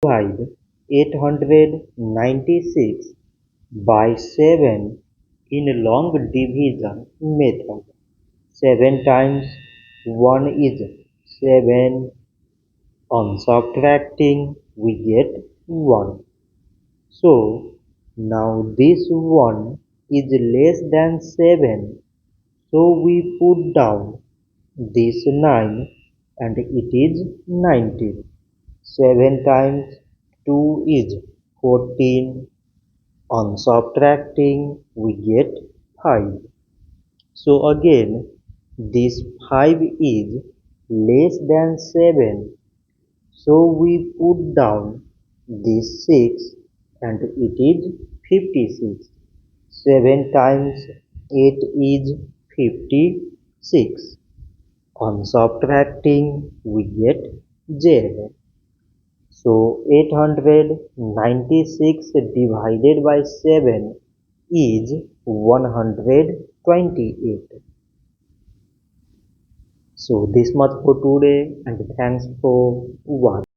Divide 896 by 7 in long division method. 7 times 1 is 7. On subtracting, we get 1. So, now this 1 is less than 7. So, we put down this 9 and it is 19. 7 times 2 is 14. On subtracting, we get 5. So again, this 5 is less than 7. So we put down this 6 and it is 56. 7 times 8 is 56. On subtracting, we get Z. So 896 divided by 7 is 128. So this much for today and thanks for watching.